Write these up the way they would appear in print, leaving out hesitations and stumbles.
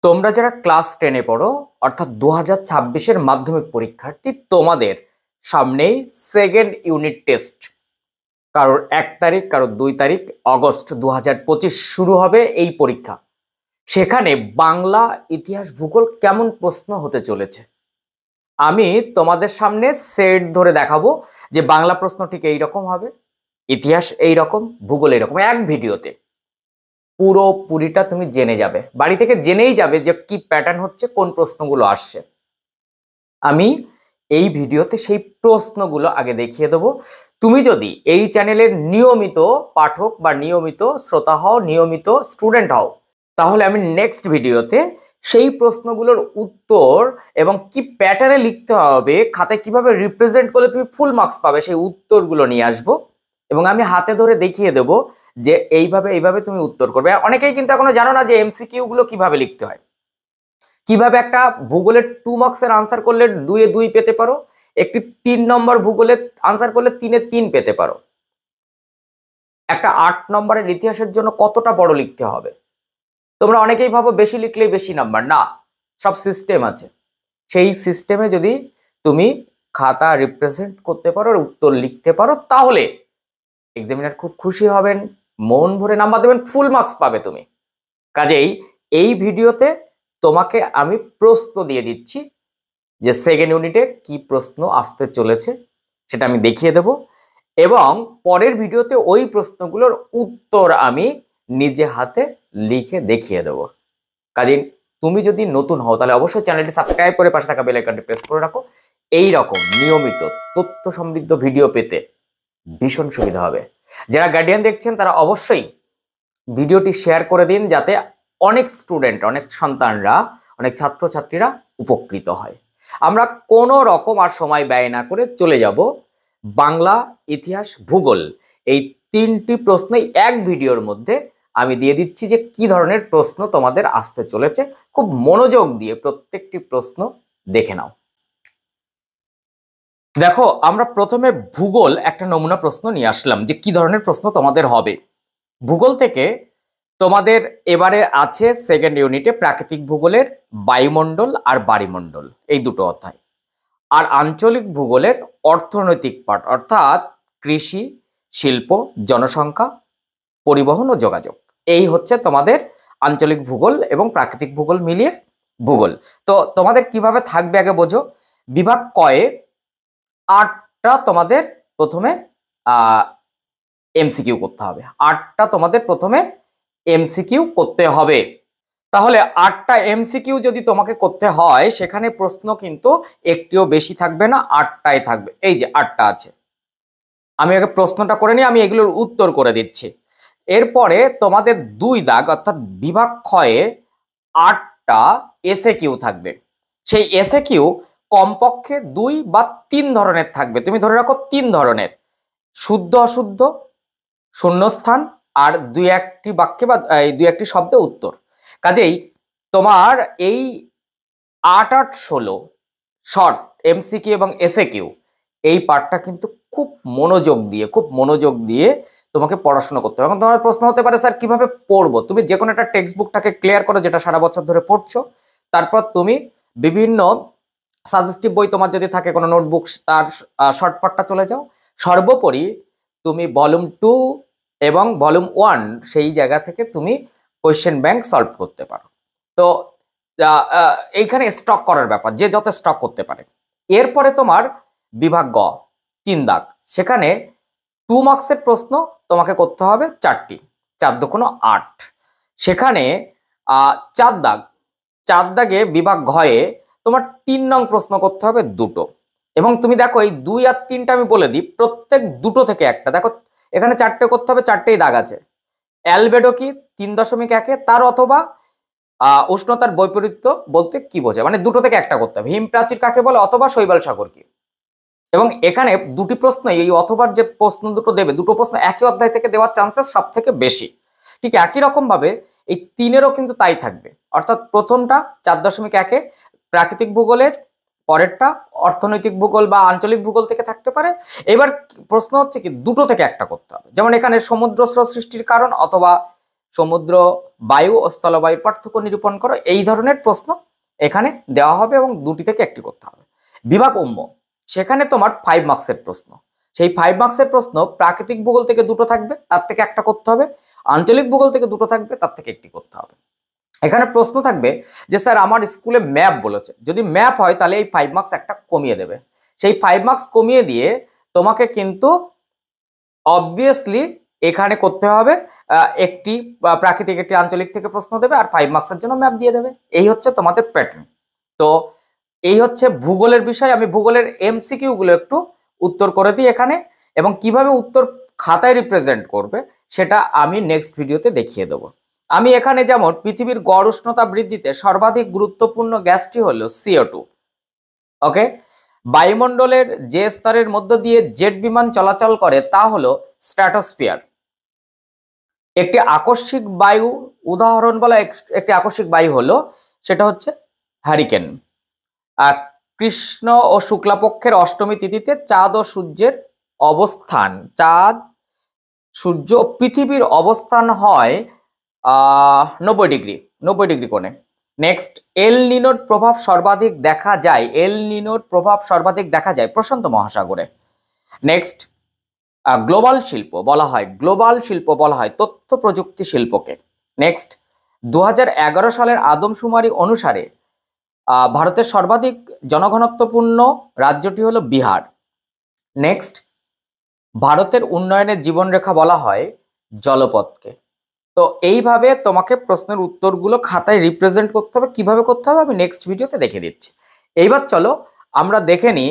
তোমরা যারা ক্লাস 10-এ পড়ো অর্থাৎ 2026-এর মাধ্যমিক পরীক্ষার্থী, তোমাদের সামনেই সেকেন্ড ইউনিট টেস্ট। কারোর 1 তারিখ, কারোর 2 তারিখ অগস্ট 2025 শুরু হবে এই পরীক্ষা। সেখানে বাংলা, ইতিহাস, ভূগোল কেমন প্রশ্ন হতে চলেছে আমি তোমাদের সামনে সেট ধরে দেখাবো যে বাংলা প্রশ্ন ঠিক এইরকম হবে, ইতিহাস এইরকম, ভূগোল এইরকম। এক ভিডিওতে পুরোপুরিটা তুমি জেনে যাবে, বাড়ি থেকে জেনেই যাবে যে কি প্যাটার্ন হচ্ছে, কোন প্রশ্নগুলো আসছে। আমি এই ভিডিওতে সেই প্রশ্নগুলো আগে দেখিয়ে দেবো। তুমি যদি এই চ্যানেলের নিয়মিত পাঠক বা নিয়মিত শ্রোতা হও, নিয়মিত স্টুডেন্ট হও, তাহলে আমি নেক্সট ভিডিওতে সেই প্রশ্নগুলোর উত্তর এবং কি প্যাটার্নে লিখতে হবে, খাতায় কিভাবে রিপ্রেজেন্ট করলে তুমি ফুল মার্কস পাবে, সেই উত্তরগুলো নিয়ে আসবো এবং আমি হাতে ধরে দেখিয়ে দেবো যে এইভাবে এইভাবে তুমি উত্তর করবে। অনেকেই কিন্তু এখনো জানো না যে এমসিকিউ গুলো কিভাবে লিখতে হয়, কিভাবে একটা ভূগোলের 2 মার্কসের আনসার করলে 2-এ 2 পেতে পারো, একটি 3 নম্বর ভূগোলের আনসার করলে 3-এ 3 পেতে পারো, একটা 8 নম্বরের ইতিহাসের জন্য কতটা বড় লিখতে হবে। তোমরা অনেকেই ভাবো বেশি লিখলেই বেশি নাম্বার, না, সব সিস্টেম আছে। সেই সিস্টেমে যদি তুমি খাতা রিপ্রেজেন্ট করতে পারো, উত্তর লিখতে পারো, তাহলে এক্সামিনার খুব খুশি হবেন, মন ভরে নাম্বার দেবেন, ফুল মার্কস পাবে তুমি। কাজেই এই ভিডিওতে তোমাকে আমি প্রশ্ন দিয়ে দিচ্ছি যে সেকেন্ড ইউনিটে কি প্রশ্ন আসতে চলেছে সেটা আমি দেখিয়ে দেব এবং পরের ভিডিওতে ওই প্রশ্নগুলোর উত্তর আমি নিজে হাতে লিখে দেখিয়ে দেব। কাজেই তুমি যদি নতুন হও তাহলে অবশ্যই চ্যানেলটি সাবস্ক্রাইব করে পাশে থাকা বেল আইকনটি প্রেস করে রাখো। এই রকম নিয়মিত তথ্য সমৃদ্ধ ভিডিও পেতে ভীষণ সুবিধা হবে। যারা গার্ডিয়ান দেখছেন তারা অবশ্যই ভিডিওটি শেয়ার করে দিন, যাতে অনেক স্টুডেন্ট, অনেক সন্তানরা, অনেক ছাত্রছাত্রীরা উপকৃত হয়। আমরা কোনো রকম আর সময় ব্যয় না করে চলে যাব বাংলা, ইতিহাস, ভূগোল, এই 3টি প্রশ্নই এক ভিডিওর মধ্যে আমি দিয়ে দিচ্ছি যে কি ধরনের প্রশ্ন তোমাদের আসতে চলেছে। খুব মনোযোগ দিয়ে প্রত্যেকটি প্রশ্ন দেখে নাও। দেখো, আমরা প্রথমে ভূগোল একটা নমুনা প্রশ্ন নিয়ে আসলাম যে কি ধরনের প্রশ্ন তোমাদের হবে। ভূগোল থেকে তোমাদের এবারে আছে সেকেন্ড ইউনিটে প্রাকৃতিক ভূগোলের বায়ুমণ্ডল আর বাড়িমণ্ডল, এই দুটো অধ্যায়। আর আঞ্চলিক ভূগোলের অর্থনৈতিক পাঠ, অর্থাৎ কৃষি, শিল্প, জনসংখ্যা, পরিবহন ও যোগাযোগ, এই হচ্ছে তোমাদের আঞ্চলিক ভূগোল এবং প্রাকৃতিক ভূগোল মিলিয়ে ভূগোল। তো তোমাদের কিভাবে থাকবে আগে বোঝো। বিভাগ কয়ে 8টা তোমাদের প্রথমে এমসিকিউ করতে হবে, 8টা তোমাদের প্রথমে এমসিকিউ করতে হবে। তাহলে 8টা এমসিকিউ যদি তোমাকে করতে হয়, সেখানে প্রশ্ন কিন্তু একটিও বেশি থাকবে না, 8টাই থাকবে। এই যে 8টা আছে, আমি আগে প্রশ্নটা করে নিই, আমি এগুলোর উত্তর করে দিচ্ছি। এরপরে তোমাদের 2 দাগ অর্থাৎ বিভাগ ক্ষয়ে 8টা এসএ কিউ থাকবে। সেই এসএ কিউ কমপক্ষে 2 বা 3 ধরনের থাকবে, তুমি ধরে রাখো 3 ধরনের: শুদ্ধ অশুদ্ধ, শূন্যস্থান, আর 2-1টি বাক্যে বা 2-1টি শব্দে উত্তর। কাজেই তোমার এই 8-8-16 শর্ট এমসিকিউ এবং এসএ কিউ, এই পার্টটা কিন্তু খুব মনোযোগ দিয়ে তোমাকে পড়াশোনা করতে হবে। এখন তোমার প্রশ্ন হতে পারে, স্যার কিভাবে পড়বো? তুমি যে কোনো একটা টেক্সট বুকটাকে ক্লিয়ার করো যেটা সারা বছর ধরে পড়ছো, তারপর তুমি বিভিন্ন সাজেস্টিভ বই তোমার যদি থাকে, কোনো নোটবুক, তার শর্ট পার্টটা চলে যাও। সর্বোপরি তুমি ভলিউম 2 এবং ভলিউম 1 সেই জায়গা থেকে তুমি কোয়েশ্চেন ব্যাংক সলভ করতে পারো। তো এইখানে স্টক করার ব্যাপার, যে যত স্টক করতে পারে। এরপরে তোমার বিভাগ গ 3 দাগ, সেখানে 2 মার্কসের প্রশ্ন তোমাকে করতে হবে 4টি, 4 × 8। সেখানে 4 দাগ, 4 দাগে বিভাগ ঘয়ে তোমার 3 নং প্রশ্ন করতে হবে 2টো। এবং তুমি দেখো এই 2 আর 3টা আমি বলে দিই, প্রত্যেক 2টো থেকে একটা। দেখো এখানে 4টে করতে হবে, 4টেই দাগ আছে। অ্যালবেডো কি 3.1, তার অথবা উষ্ণতার বৈপরীত্য বলতে কি বোঝায়, মানে 2টো থেকে একটা করতে হবে। হিম প্রাচীর কাকে বলে, অথবা শৈবাল সাগর কি। এবং এখানে 2টি প্রশ্ন, এই অথবার যে প্রশ্ন 2টো দেবে, 2টো প্রশ্ন একই অধ্যায় থেকে দেওয়ার চান্সেস সব থেকে বেশি। ঠিক একই রকম ভাবে এই 3-এরও কিন্তু তাই থাকবে, অর্থাৎ প্রথমটা 4.1 প্রাকৃতিক ভূগোলের, পরেরটা অর্থনৈতিক ভূগোল বা আঞ্চলিক ভূগোল থেকে থাকতে পারে। এবার প্রশ্ন হচ্ছে কি 2টো থেকে একটা করতে হবে। যেমন এখানে সমুদ্র স্রোত সৃষ্টির কারণ অথবা সমুদ্র বায়ু ও স্থলবায়ুর পার্থক্য নিরূপণ করো। এই ধরনের প্রশ্ন এখানে দেওয়া হবে এবং দুটি থেকে একটি করতে হবে। বিভাগ উম্ম, সেখানে তোমার 5 মার্কসের প্রশ্ন। সেই 5 মার্কসের প্রশ্ন প্রাকৃতিক ভূগোল থেকে দুটো থাকবে, তার থেকে একটা করতে হবে। আঞ্চলিক ভূগোল থেকে দুটো থাকবে, তার থেকে একটি করতে হবে। এখানে প্রশ্ন থাকবে যে স্যার আমার স্কুলে ম্যাপ বলেছে, যদি ম্যাপ হয় তাহলে এই 5 মার্কস একটা কমিয়ে দেবে। সেই 5 মার্কস কমিয়ে দিয়ে তোমাকে কিন্তু অবভিয়াসলি এখানে করতে হবে একটি প্রাকৃতিক, একটি আঞ্চলিক থেকে প্রশ্ন দেবে আর 5 মার্কসের জন্য ম্যাপ দিয়ে দেবে। এই হচ্ছে তোমাদের প্যাটার্ন। তো এই হচ্ছে ভূগোলের বিষয়। আমি ভূগোলের এমসিকিউ গুলো একটু উত্তর করে দিই এখানে, এবং কিভাবে উত্তর খাতায় রিপ্রেজেন্ট করবে সেটা আমি নেক্সট ভিডিওতে দেখিয়ে দেবো। আমি এখানে যেমন পৃথিবীর গড় উষ্ণতা বৃদ্ধিতে সর্বাধিক গুরুত্বপূর্ণ গ্যাসটি হলো CO2। ওকে, বায়ুমণ্ডলের যে স্তরের মধ্য দিয়ে জেট বিমান চলাচল করে তা হলো স্ট্র্যাটোস্ফিয়ার। একটি আকস্মিক বায়ু উদাহরণ বলা একটি আকস্মিক বায়ু হলো, সেটা হচ্ছে হ্যারিকেন। আর কৃষ্ণ ও শুক্লাপক্ষের অষ্টমী তিথিতে চাঁদ ও সূর্যের অবস্থান, চাঁদ সূর্য ও পৃথিবীর অবস্থান হয় 90 ডিগ্রি কোণে। নেক্সট, এল নিনোর প্রভাব সর্বাধিক দেখা যায়, এল নিনোর প্রভাব সর্বাধিক দেখা যায় প্রশান্ত মহাসাগরে। নেক্সট, গ্লোবাল শিল্প বলা হয়, গ্লোবাল শিল্প বলা হয় তথ্য প্রযুক্তি শিল্পকে। নেক্সট, 2011 সালের আদমশুমারি অনুসারে ভারতের সর্বাধিক জনঘনত্বপূর্ণ রাজ্যটি হলো বিহার। নেক্সট, ভারতের উন্নয়নের জীবনরেখা বলা হয় জলপথকে। তো এইভাবে তোমাকে প্রশ্নের উত্তরগুলো খাতায় রিপ্রেজেন্ট করতে হবে। কিভাবে করতে হবে আমি নেক্সট ভিডিওতে দেখে দিচ্ছি। এইবার চলো আমরা দেখে নিই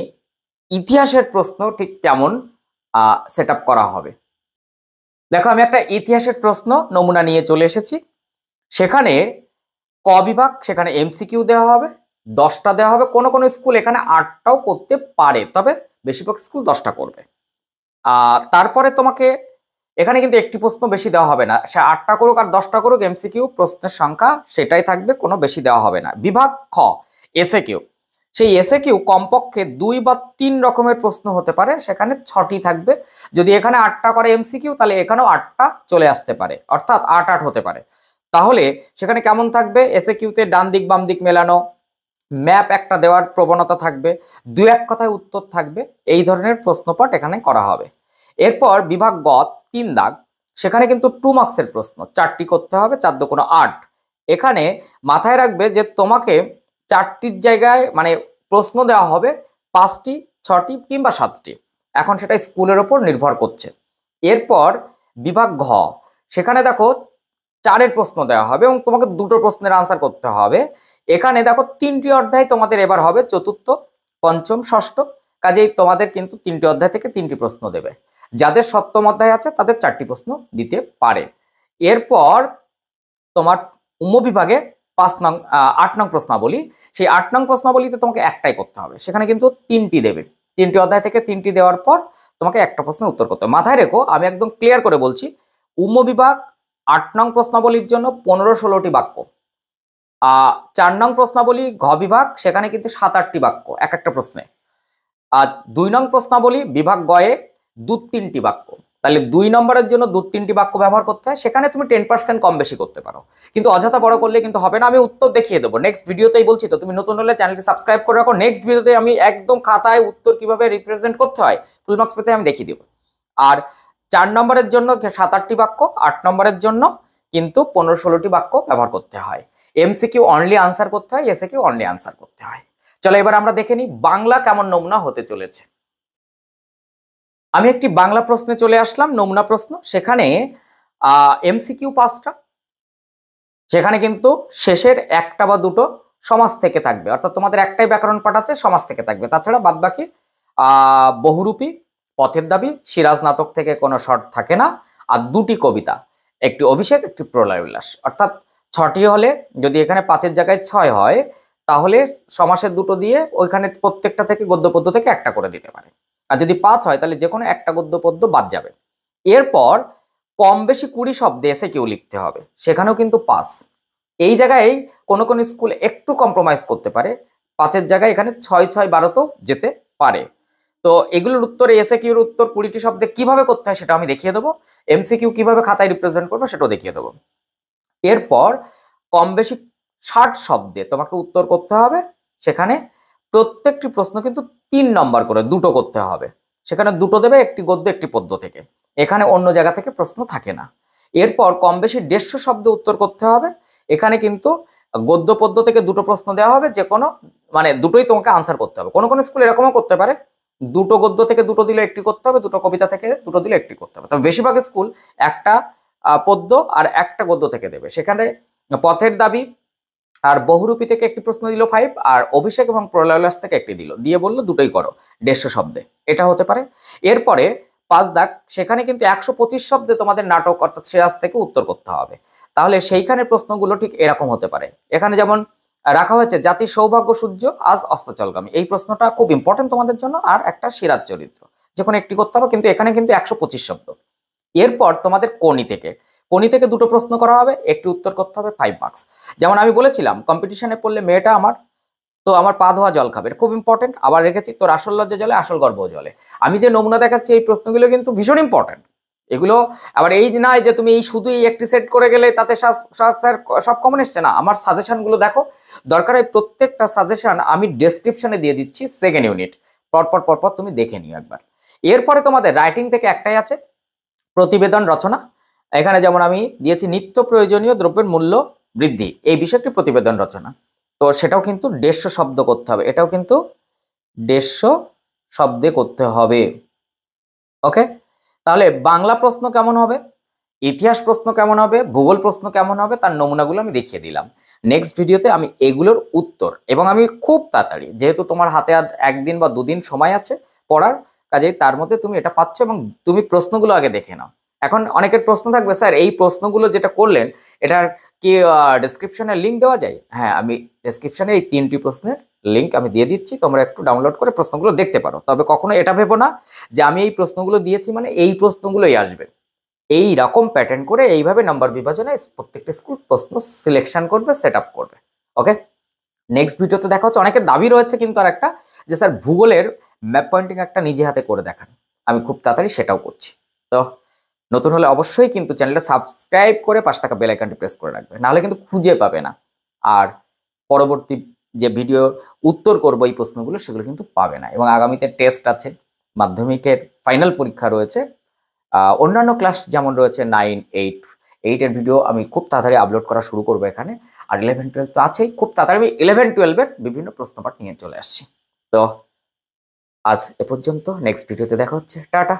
ইতিহাসের প্রশ্ন ঠিক কেমন সেট আপ করা হবে। দেখো, আমি একটা ইতিহাসের প্রশ্ন নমুনা নিয়ে চলে এসেছি। সেখানে ক বিভাগ, সেখানে এমসিকিউ দেওয়া হবে, 10টা দেওয়া হবে। কোনো কোনো স্কুল এখানে 8টাও করতে পারে, তবে বেশিরভাগ স্কুল 10টা করবে। তারপরে তোমাকে এখানে কিন্তু একটি প্রশ্ন বেশি দেওয়া হবে না, সে 8টা করুক আর 10টা করুক, এমসিকিউ প্রশ্নের সংখ্যা সেটাই থাকবে, কোনো বেশি দেওয়া হবে না। বিভাগ খ, এসএ কিউ। সেই এসএ কিউ কমপক্ষে 2 বা 3 রকমের প্রশ্ন হতে পারে, সেখানে 6টি থাকবে। যদি এখানে 8টা করে এমসিকিউ তাহলে এখানেও 8টা চলে আসতে পারে, অর্থাৎ 8 হতে পারে। তাহলে সেখানে কেমন থাকবে, এসএ কিউতে ডান দিক বাম দিক মেলানো, ম্যাপ একটা দেওয়ার প্রবণতা থাকবে, 2-1 কথায় উত্তর থাকবে। এই ধরনের প্রশ্নপট এখানে করা হবে। এরপর বিভাগ গ 3 দাগ, সেখানে কিন্তু 2 মার্কসের প্রশ্ন, 4টি করতে হবে, 4 × 2 = 8। এখানে মাথায় রাখবে যে তোমাকে 4টির জায়গায় মানে প্রশ্ন দেওয়া হবে 5টি, 6টি কিংবা 7টি, এখন সেটা স্কুলের ওপর নির্ভর করছে। এরপর বিভাগ ঘ, সেখানে দেখো 4-এর প্রশ্ন দেওয়া হবে এবং তোমাকে 2টো প্রশ্নের আনসার করতে হবে। এখানে দেখো 3টি অধ্যায় তোমাদের এবার হবে, চতুর্থ, পঞ্চম, ষষ্ঠ। কাজেই তোমাদের কিন্তু 3টি অধ্যায় থেকে 3টি প্রশ্ন দেবে। যাদের সপ্তম অধ্যায় আছে তাদের 4টি প্রশ্ন দিতে পারে। এরপর তোমার উপবিভাগে 8 নং প্রশ্নাবলী, সেই 8 নং প্রশ্নাবলীতে তোমাকে একটাই করতে হবে, সেখানে কিন্তু 3টি দেবে। 3টি অধ্যায় থেকে 3টি দেওয়ার পর তোমাকে একটা প্রশ্নের উত্তর করতে হবে। মাথায় রেখো, আমি একদম ক্লিয়ার করে বলছি, উপবিভাগ 8 নং প্রশ্নাবলীর জন্য 15-16টি বাক্য, 4 নং প্রশ্নাবলী ঘ বিভাগ, সেখানে কিন্তু 7-8টি বাক্য এক একটা প্রশ্নে। আর 2 নং প্রশ্নাবলী বিভাগ গয়ে 2-3টি বাক্য, তাহলে 2 নম্বরের জন্য 2-3টি বাক্য ব্যবহার করতে হয়। সেখানে তুমি 10% কম বেশি করতে পারো, কিন্তু অযথা বড় করলে কিন্তু হবে না। আমি উত্তর দেখিয়ে দেবো নেক্সট ভিডিওতেই, বলছি তো। তুমি নতুন হলে চ্যানেলটি সাবস্ক্রাইব করে রাখো, নেক্সট ভিডিওতে আমি একদম খাতায় উত্তর কিভাবে রিপ্রেজেন্ট করতে হয় ফুল মার্কস পেতে আমি দেখিয়ে দেবো। আর 4 নম্বরের জন্য 7-8টি বাক্য, 8 নম্বরের জন্য কিন্তু 15-16টি বাক্য ব্যবহার করতে হয়। এমসিকিউ অনলি আনসার করতে হয়, এসএকিউ অনলি আনসার করতে হয়। চলো এবার আমরা দেখে নিই বাংলা কেমন নমুনা হতে চলেছে। আমি একটি বাংলা প্রশ্নে চলে আসলাম, নমুনা প্রশ্ন। সেখানে এমসিকিউ 5টা, সেখানে কিন্তু শেষের 1টা বা 2টো সমাস থেকে থাকবে, অর্থাৎ তোমাদের একটাই ব্যাকরণ পাঠ আছে, সমাস থেকে থাকবে। তাছাড়া বাদ বাকি বহুরূপী, পথের দাবি, সিরাজ নাটক থেকে কোনো শর্ট থাকে না, আর 2টি কবিতা, একটি অভিষেক, একটি প্রলয় উল্লাস। অর্থাৎ 6টি হলে যদি এখানে 5-এর জায়গায় 6 হয়, তাহলে সমাসের 2টো দিয়ে ওইখানে প্রত্যেকটা থেকে গদ্য পদ্য থেকে একটা করে দিতে পারে। আর যদি 5 হয় তাহলে যে কোনো একটা গদ্য পদ্য বাদ যাবে। এরপর কম বেশি 20 শব্দে এসে কেউ লিখতে হবে, সেখানেও কিন্তু 5। এই জায়গায় কোনো কোনো স্কুল একটু কম্প্রোমাইজ করতে পারে, 5-এর জায়গায় এখানে 6-6-12তেও যেতে পারে। তো এগুলোর উত্তরে এসে কিউর উত্তর 20টি শব্দে কিভাবে করতে হয় সেটা আমি দেখিয়ে দেবো, এমসিকিউ কিভাবে খাতায় রিপ্রেজেন্ট করবো সেটাও দেখিয়ে দেবো। এরপর কম বেশি 60 শব্দে তোমাকে উত্তর করতে হবে। সেখানে প্রত্যেকটি প্রশ্ন কিন্তু 3 নম্বর করে, দুটো করতে হবে। সেখানে দুটো দেবে, একটি গদ্য একটি পদ্য থেকে। এখানে অন্য জায়গা থেকে প্রশ্ন থাকে না। এরপর কম বেশি 150 শব্দ উত্তর করতে হবে। এখানে কিন্তু গদ্য পদ্য থেকে দুটো প্রশ্ন দেওয়া হবে, যে কোনো মানে দুটোই তোমাকে আনসার করতে হবে। কোনো কোনো স্কুল এরকমও করতে পারে, দুটো গদ্য থেকে দুটো দিলে একটি করতে হবে, দুটো কবিতা থেকে দুটো দিলে একটি করতে হবে। তবে বেশিরভাগ স্কুল একটা পদ্য আর একটা গদ্য থেকে দেবে। সেখানে পথের দাবি আর বহুরূপী থেকে একটি প্রশ্ন দিল 5, আর অভিষেক এবং প্রলয়োল্লাস থেকে একটি দিল, দিয়ে বললো দুটোই করো 150 শব্দে। এটা হতে পারে। এরপরে 5 দাগ, সেখানে কিন্তু 125 শব্দে তোমাদের নাটক অর্থাৎ সিরাজ থেকে উত্তর করতে হবে। তাহলে সেইখানে প্রশ্নগুলো ঠিক এরকম হতে পারে। এখানে যেমন রাখা হয়েছে, জাতির সৌভাগ্য সূর্য আজ অস্তচলগামী, এই প্রশ্নটা খুব ইম্পর্টেন্ট তোমাদের জন্য। আর একটা সিরাজ চরিত্র, যে কোনো একটি করতে হবে, কিন্তু এখানে কিন্তু 125 শব্দ। এরপর তোমাদের কোনি থেকে দুটো প্রশ্ন করা হবে, একটি উত্তর করতে হবে, 5 মার্কস। যেমন আমি বলেছিলাম কম্পিটিশনে পড়লে মেয়েটা আমার, তো আমার পা ধোয়া জল খাবে, খুব ইম্পর্টেন্ট। আবার রেখেছি, তোর আসল লজ্জা জলে আসল গর্ব জলে। আমি যে নমুনা দেখাচ্ছি এই প্রশ্নগুলো কিন্তু ভীষণ ইম্পর্টেন্ট। এগুলো আবার এই নয় যে তুমি এই শুধু এই একটি সেট করে গেলে তাতে স্যার সব কমন এসছে না। আমার সাজেশনগুলো দেখো, দরকার হয় প্রত্যেকটা সাজেশন আমি ডেসক্রিপশনে দিয়ে দিচ্ছি, সেকেন্ড ইউনিট পরপর তুমি দেখে নিও একবার। এরপরে তোমাদের রাইটিং থেকে একটাই আছে, প্রতিবেদন রচনা। এখানে যেমন আমি দিয়েছি নিত্য প্রয়োজনীয় দ্রব্যের মূল্য বৃদ্ধি, এই বিষয়টি প্রতিবেদন রচনা। তো সেটাও কিন্তু 150 শব্দ করতে হবে, এটাও কিন্তু 150 শব্দে করতে হবে। ওকে, তাহলে বাংলা প্রশ্ন কেমন হবে, ইতিহাস প্রশ্ন কেমন হবে, ভূগোল প্রশ্ন কেমন হবে, তার নমুনাগুলো আমি দেখিয়ে দিলাম। নেক্সট ভিডিওতে আমি এগুলোর উত্তর, এবং আমি খুব তাড়াতাড়ি, যেহেতু তোমার হাতে আর একদিন বা দুদিন সময় আছে পড়ার, কাজেই তার মধ্যে তুমি এটা পাচ্ছ, এবং তুমি প্রশ্নগুলো আগে দেখে নাও। এখন অনেকের প্রশ্ন থাকবে, স্যার এই প্রশ্নগুলো যেটা করলেন এটার কি ডেসক্রিপশনে লিঙ্ক দেওয়া যায়? হ্যাঁ, আমি ডেসক্রিপশনে এই 3টি প্রশ্নের লিঙ্ক আমি দিয়ে দিচ্ছি, তোমরা একটু ডাউনলোড করে প্রশ্নগুলো দেখতে পারো। তবে কখনো এটা ভেবো না যে আমি এই প্রশ্নগুলো দিয়েছি মানে এই প্রশ্নগুলোই আসবে। এই রকম প্যাটার্ন করে এইভাবে নাম্বার বিভাজনে প্রত্যেকটা স্কুল প্রশ্ন সিলেকশন করবে, সেট আপ করবে। ওকে, নেক্সট ভিডিওতে দেখা হচ্ছে। অনেকের দাবি রয়েছে কিন্তু আর একটা, যে স্যার ভূগোলের ম্যাপ পয়েন্টিং একটা নিজে হাতে করে দেখান। আমি খুব তাড়াতাড়ি সেটাও করছি। তো নতুন হলে অবশ্যই কিন্তু চ্যানেলটা সাবস্ক্রাইব করে পাশে থাকা বেল আইকনটি প্রেস করে রাখবে, নাহলে কিন্তু খুঁজে পাবে না। আর পরবর্তী যে ভিডিও উত্তর করবো এই প্রশ্নগুলো, সেগুলো কিন্তু পাবে না। এবং আগামীতে টেস্ট আছে, মাধ্যমিকের ফাইনাল পরীক্ষা রয়েছে, অন্যান্য ক্লাস যেমন রয়েছে 9, 8 এর ভিডিও আমি খুব তাড়াতাড়ি আপলোড করা শুরু করবো এখানে। আর 11, 12 তো আছেই, খুব তাড়াতাড়ি আমি 11, 12-এর বিভিন্ন প্রশ্নপাঠ নিয়ে চলে আসছি। তো আজ এ পর্যন্ত, নেক্সট ভিডিওতে দেখা হচ্ছে, টাটা।